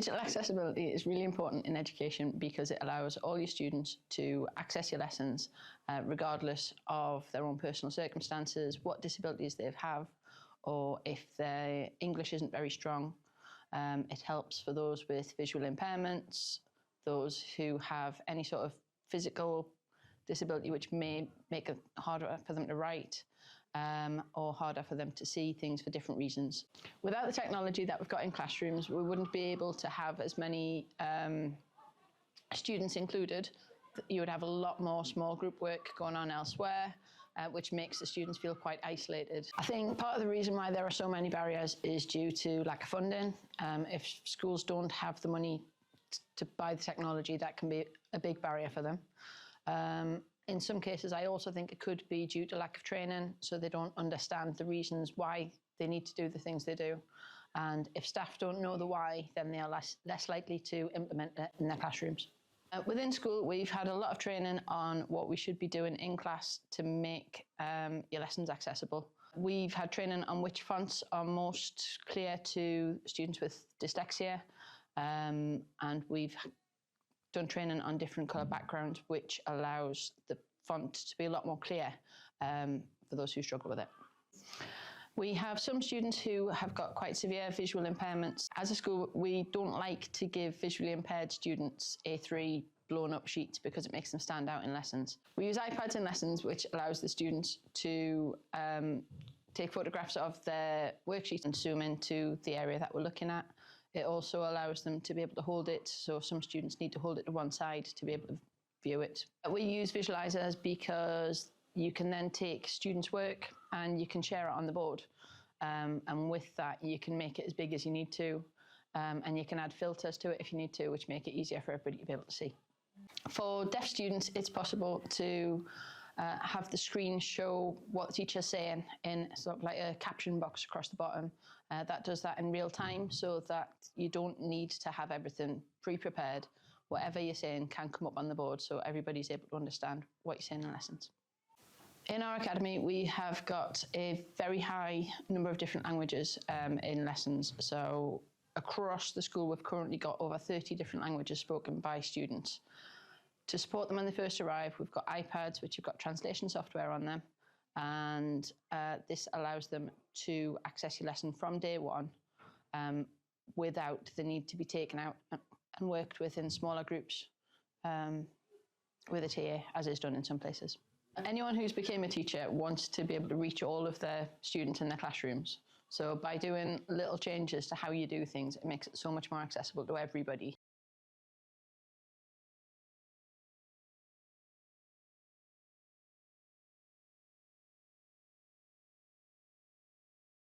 Digital accessibility is really important in education because it allows all your students to access your lessons regardless of their own personal circumstances, what disabilities they have, or if their English isn't very strong. It helps for those with visual impairments, those who have any sort of physical disability which may make it harder for them to write or harder for them to see things for different reasons. Without the technology that we've got in classrooms, we wouldn't be able to have as many students included. You would have a lot more small group work going on elsewhere, which makes the students feel quite isolated. I think part of the reason why there are so many barriers is due to lack of funding. If schools don't have the money to buy the technology, that can be a big barrier for them. In some cases, I also think it could be due to lack of training, so they don't understand the reasons why they need to do the things they do. And if staff don't know the why, then they are less likely to implement it in their classrooms. Within school, we've had a lot of training on what we should be doing in class to make your lessons accessible. We've had training on which fonts are most clear to students with dyslexia, and we've done training on different colour backgrounds, which allows the font to be a lot more clear for those who struggle with it. We have some students who have got quite severe visual impairments. As a school, we don't like to give visually impaired students A3 blown up sheets because it makes them stand out in lessons. We use iPads in lessons, which allows the students to take photographs of their worksheets and zoom into the area that we're looking at. It also allows them to be able to hold it, so some students need to hold it to one side to be able to view it. We use visualizers because you can then take students' work and you can share it on the board. And with that, you can make it as big as you need to, and you can add filters to it if you need to, which make it easier for everybody to be able to see. For deaf students, it's possible to have the screen show what the teacher's saying in sort of like a caption box across the bottom. That does that in real time so that you don't need to have everything pre-prepared. Whatever you're saying can come up on the board so everybody's able to understand what you're saying in lessons. In our academy, we have got a very high number of different languages in lessons. So across the school, we've currently got over 30 different languages spoken by students. To support them when they first arrive, we've got iPads, which have got translation software on them. And this allows them to access your lesson from day one without the need to be taken out and worked with in smaller groups with a TA, as is done in some places. Anyone who's became a teacher wants to be able to reach all of their students in their classrooms. So by doing little changes to how you do things, it makes it so much more accessible to everybody.